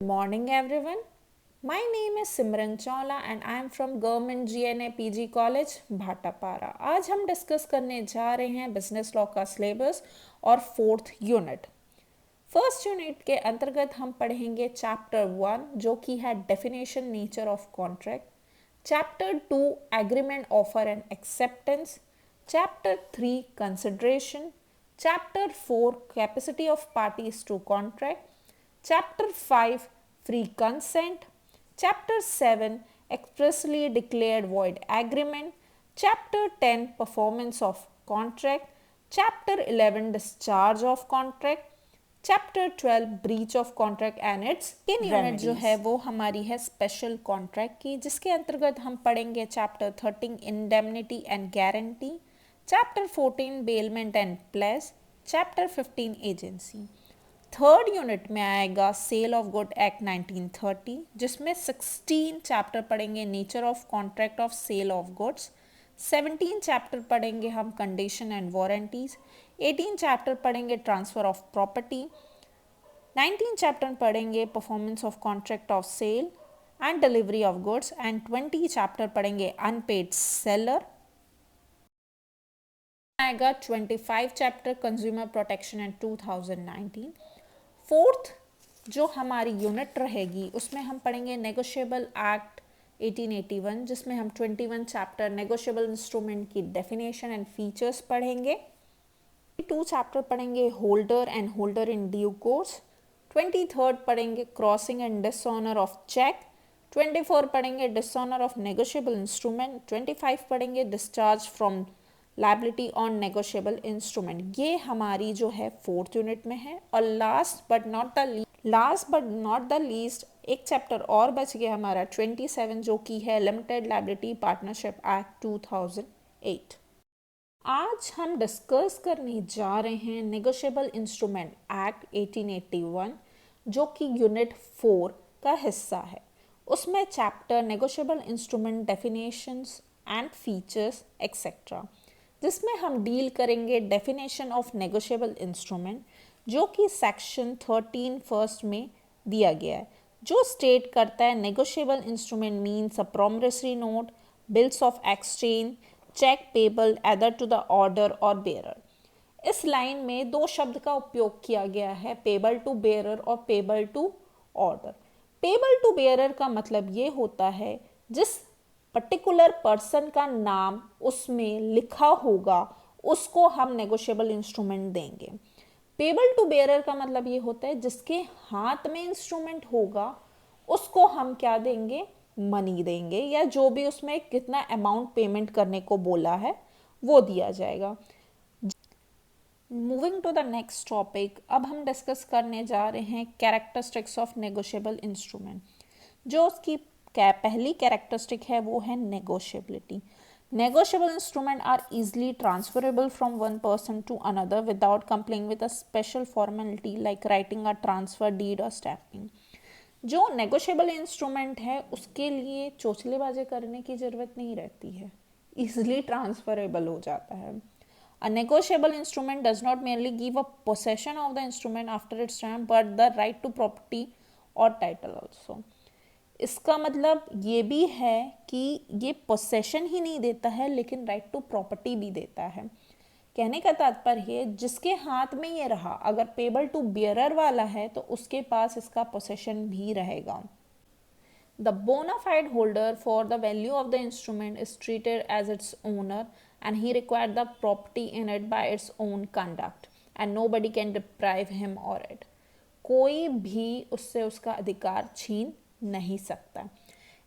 Morning everyone. My name is Simran Chawla and I am from Government GNA PG College, Bhatapara. आज हम discuss करने जा रहे हैं बिजनेस लॉ का सिलेबस और फोर्थ यूनिट। फर्स्ट यूनिट के अंतर्गत हम पढ़ेंगे चैप्टर 1 जो कि है definition nature of contract, chapter 2 agreement offer and acceptance, chapter 3 consideration, chapter 4 capacity of parties to contract, Chapter 5 Free Consent, Chapter 7 Expressly Declared Void Agreement, Chapter 10 Performance of Contract, Chapter 11 Discharge of Contract, Chapter 12 Breach of Contract and its unit जो है वो हमारी है special contract की, जिसके अंतर्गत हम पढ़ेंगे chapter 13 indemnity and guarantee, chapter 14 bailment and place, chapter 15 agency. Third unit में आएगा सेल ऑफ गुड एक्ट 1930, जिसमें 16 चैप्टर पढ़ेंगे nature of contract of sale of goods, 17 chapter पढ़ेंगे हम कंडीशन एंड वारंटीज, 18 चैप्टर पढ़ेंगे ट्रांसफर ऑफ प्रॉपर्टी, 19 चैप्टर पढ़ेंगे performance of contract of sale and delivery of goods and 20 chapter पढ़ेंगे unpaid seller. आएगा 25 chapter consumer protection and 2019। Fourth जो हमारी unit रहेगी उसमें हम पढ़ेंगे नेगोशिएबल एक्ट 1881, जिसमें हम 21 चैप्टर नेगोशिएबल इंस्ट्रूमेंट की डेफिनेशन एंड फीचर्स पढ़ेंगे, 2 चैप्टर पढ़ेंगे holder and holder in due course, 23 पढ़ेंगे crossing and dishonour of cheque, 24 पढ़ेंगे डिसऑनर ऑफ नेगोशिएबल इंस्ट्रूमेंट, 25 पढ़ेंगे discharge from liability on negotiable instrument. ये हमारी जो है फोर्थ यूनिट में है। और last but not the least एक चैप्टर और बच गया हमारा 27, जो कि है लिमिटेड लाइबिलिटी पार्टनरशिप एक्ट 2008। आज हम डिस्कस करने जा रहे हैं नेगोशिएबल इंस्ट्रूमेंट एक्ट 1881, जो कि यूनिट 4 का हिस्सा है। उसमें chapter negotiable instrument definitions and features etcetera, जिसमें हम डील करेंगे डेफिनेशन ऑफ नेगोशिएबल इंस्ट्रूमेंट, जो कि सेक्शन 13 फर्स्ट में दिया गया है, जो स्टेट करता है negotiable instrument means a promissory note, bills of exchange, cheque payable either to the order और बेयरर। इस लाइन में 2 शब्द का उपयोग किया गया है, पेबल टू बेयरर और payable to order. Payable to bearer का मतलब ये होता है जिस पर्टिकुलर पर्सन का नाम उसमें लिखा होगा उसको हम नेगोशिएबल इंस्ट्रूमेंट देंगे। पेबल टू बेयरर का मतलब ये होता है जिसके हाथ में इंस्ट्रूमेंट होगा उसको हम क्या देंगे, मनी देंगे, या जो भी उसमें कितना अमाउंट पेमेंट करने को बोला है वो दिया जाएगा। Moving to the next topic, अब हम डिस्कस करने जा रहे हैं कैरेक्टरिस्टिक्स ऑफ नेगोशिएबल इंस्ट्रूमेंट। जो उसकी पहली कैरेक्टरिस्टिक है वो है negotiability. Negotiable instrument are easily transferable from one person to another without complying with a special formality like writing a transfer deed और स्टैम्पिंग। जो नेगोशिएबल इंस्ट्रूमेंट है उसके लिए चोचलेबाजी करने की ज़रूरत नहीं रहती है, इजीली ट्रांसफरेबल हो जाता है। A negotiable instrument does not merely give a possession of the instrument after its stamp but the right to property or title also। इसका मतलब ये भी है कि ये पोसेशन ही नहीं देता है लेकिन राइट टू प्रॉपर्टी भी देता है। कहने का तात्पर्य है जिसके हाथ में ये रहा, अगर पेबल टू बियरर वाला है तो उसके पास इसका पोसेशन भी रहेगा। The bona fide holder for the value of the instrument is treated as its owner and he required the property in it by its own conduct and nobody can deprive him or it। कोई भी उससे उसका अधिकार छीन नहीं सकता।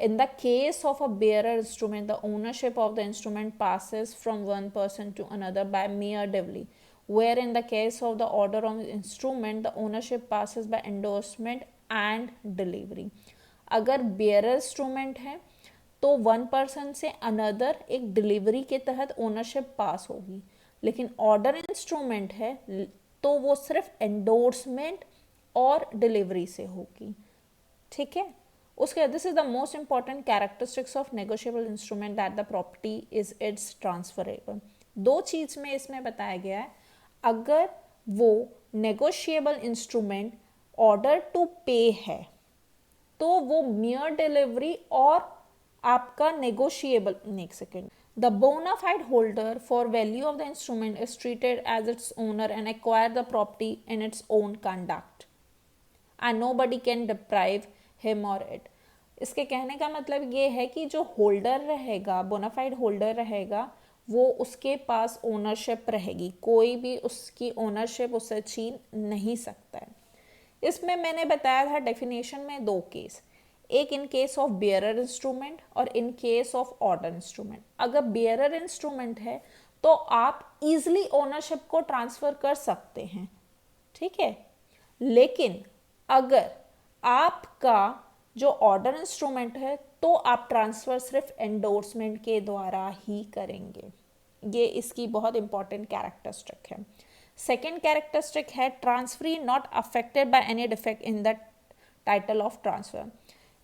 In the case of a bearer instrument, the ownership of the instrument passes from one person to another by mere delivery, where in the case of the order of the instrument, the ownership passes by endorsement and delivery। अगर bearer instrument है तो one person से another एक delivery के तहत ownership पास होगी, लेकिन order instrument है तो वो सिर्फ एंडोर्समेंट और डिलीवरी से होगी। ठीक है, उसके this is the most important characteristics of negotiable instrument that the property is it's transferable. 2 चीज में इसमें बताया गया है, अगर वो नेगोशिएबल इंस्ट्रूमेंट ऑर्डर टू पे है तो वो मियर डिलीवरी और आपका negotiable, next second, the bona fide holder for value of the instrument is treated as its owner and acquire the property in its own conduct and nobody can deprive him और it. इसके कहने का मतलब ये है कि जो होल्डर रहेगा, बोनाफाइड होल्डर रहेगा, वो उसके पास ओनरशिप रहेगी, कोई भी उसकी ओनरशिप उससे छीन नहीं सकता है। इसमें मैंने बताया था डेफिनेशन में दो केस, एक in case of bearer instrument और in case of order instrument. अगर बियरर इंस्ट्रूमेंट है तो आप इजिली ओनरशिप को ट्रांसफर कर सकते हैं, ठीक है। लेकिन अगर आपका जो ऑर्डर इंस्ट्रूमेंट है तो आप ट्रांसफर सिर्फ एंडोर्समेंट के द्वारा ही करेंगे। ये इसकी बहुत इंपॉर्टेंट कैरेक्टरिस्टिक है। सेकेंड कैरेक्टरिस्टिक है transferee not affected by any defect in the title of transfer.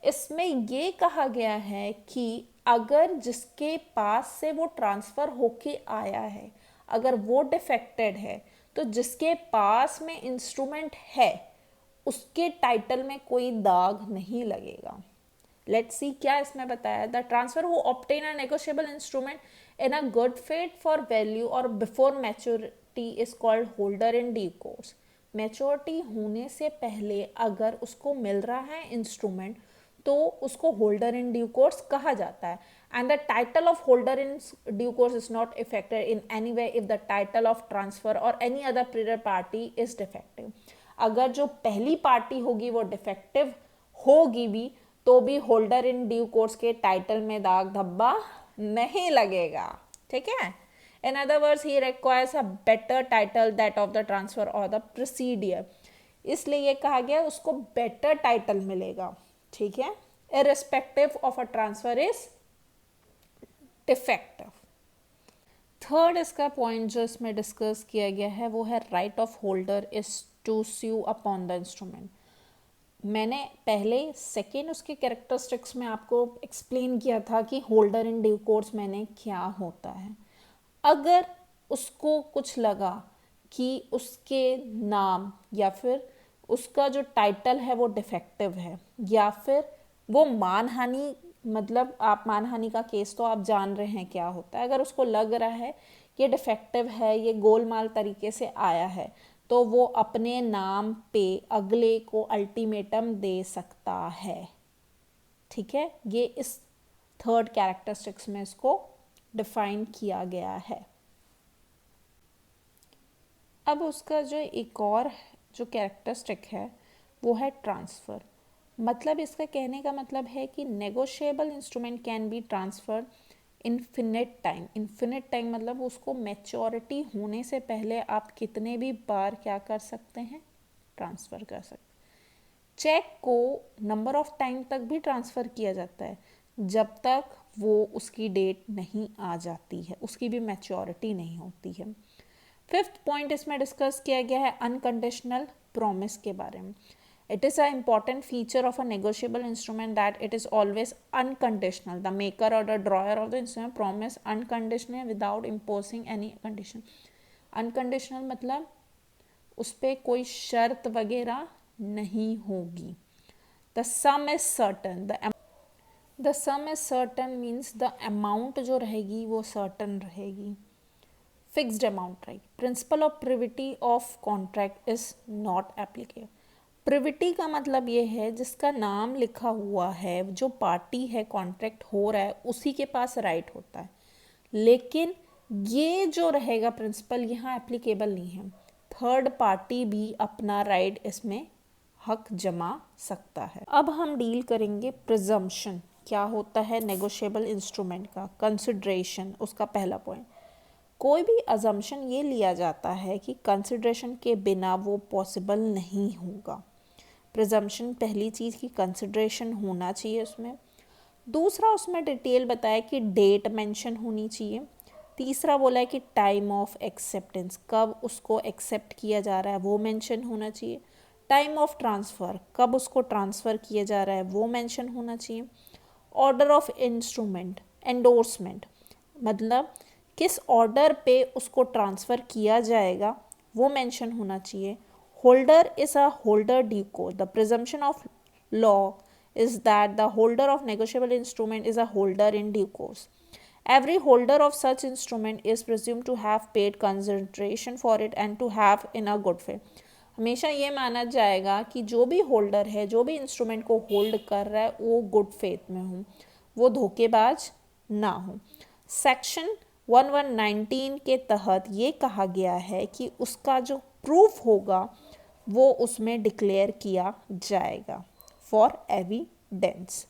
इसमें ये कहा गया है कि अगर जिसके पास से वो ट्रांसफर होके आया है, अगर वो डिफेक्टेड है, तो जिसके पास में इंस्ट्रूमेंट है उसके टाइटल में कोई दाग नहीं लगेगा। लेट्स सी क्या इसमें बताया, the transfer who obtain a negotiable instrument in a good faith for value और before maturity is called holder in due course. Maturity होने से पहले अगर उसको मिल रहा है इंस्ट्रूमेंट तो उसको होल्डर इन ड्यू कोर्स कहा जाता है। And the title of holder in due course is not affected in any way if the title of transfer और any other previous party is defective. अगर जो पहली पार्टी होगी वो डिफेक्टिव होगी भी तो भी होल्डर इन ड्यू कोर्स के टाइटल में दाग धब्बा नहीं लगेगा, ठीक है। In other words he requires a better title that of the transfer और द प्रोसीडियर। इसलिए ये कहा गया उसको बेटर टाइटल मिलेगा, ठीक है, irrespective of a transfer is defective. Third इसका पॉइंट जो इसमें डिस्कस किया गया है वो है right of holder is to sue upon the instrument. मैंने पहले सेकेंड उसके कैरेक्टरिस्टिक्स में आपको एक्सप्लेन किया था कि होल्डर इन ड्यू कोर्स मैंने क्या होता है। अगर उसको कुछ लगा कि उसके नाम या फिर उसका जो टाइटल है वो डिफेक्टिव है या फिर वो मानहानि, मतलब आप मानहानि का केस तो आप जान रहे हैं क्या होता है। अगर उसको लग रहा है ये डिफेक्टिव है, ये गोलमाल तरीके से आया है, तो वो अपने नाम पे अगले को अल्टीमेटम दे सकता है, ठीक है। ये इस थर्ड कैरेक्टरिस्टिक्स में इसको डिफाइन किया गया है। अब उसका जो एक और जो कैरेक्टरिस्टिक है वो है ट्रांसफ़र। मतलब इसका कहने का मतलब है कि negotiable instrument can be transfer infinite time. Infinite time मतलब उसको मैच्योरिटी होने से पहले आप कितने भी बार क्या कर सकते हैं, ट्रांसफ़र कर सकते हैं। चेक को नंबर ऑफ टाइम तक भी ट्रांसफ़र किया जाता है जब तक वो उसकी डेट नहीं आ जाती है, उसकी भी मैच्योरिटी नहीं होती है। फिफ्थ पॉइंट इसमें डिस्कस किया गया है अनकंडीशनल प्रॉमिस के बारे में। It is an important feature of a negotiable instrument that it is always unconditional. The maker or the drawer of the instrument promise unconditionally without imposing any condition. Unconditional मतलब उस पर कोई शर्त वगैरह नहीं होगी। The sum is certain. The sum is certain means the amount जो रहेगी वो certain रहेगी, fixed amount रहेगी। Principle of privity of contract is not applicable. Privity का मतलब ये है जिसका नाम लिखा हुआ है, जो पार्टी है कॉन्ट्रैक्ट हो रहा है उसी के पास राइट होता है, लेकिन ये जो रहेगा प्रिंसिपल यहाँ एप्लीकेबल नहीं है। थर्ड पार्टी भी अपना राइट इसमें हक जमा सकता है। अब हम डील करेंगे प्रिजम्पशन क्या होता है नेगोशिएबल इंस्ट्रूमेंट का, कंसिडरेशन उसका पहला पॉइंट। कोई भी अजम्पशन ये लिया जाता है कि कंसिडरेशन के बिना वो पॉसिबल नहीं होगा। प्रिजम्पशन पहली चीज़ की कंसिडरेशन होना चाहिए उसमें। दूसरा उसमें डिटेल बताया कि डेट मेंशन होनी चाहिए। तीसरा बोला है कि टाइम ऑफ एक्सेप्टेंस, कब उसको एक्सेप्ट किया जा रहा है वो मेंशन होना चाहिए। टाइम ऑफ ट्रांसफ़र, कब उसको ट्रांसफ़र किया जा रहा है वो मेंशन होना चाहिए। ऑर्डर ऑफ इंस्ट्रूमेंट, एंडोर्समेंट मतलब किस ऑर्डर पे उसको ट्रांसफ़र किया जाएगा वो मेंशन होना चाहिए। Holder is a holder due course. The presumption of law is that the holder of negotiable instrument is a holder in due course. Every holder of such instrument is presumed to have paid consideration for it and to have in a good faith. हमेशा ये माना जाएगा कि जो भी holder है, जो भी इंस्ट्रूमेंट को होल्ड कर रहा है, वो गुड फेथ में हो, वो धोखेबाज ना हो. सेक्शन 1119 के तहत ये कहा गया है कि उसका जो प्रूफ होगा वो उसमें डिक्लेयर किया जाएगा फॉर एविडेंस.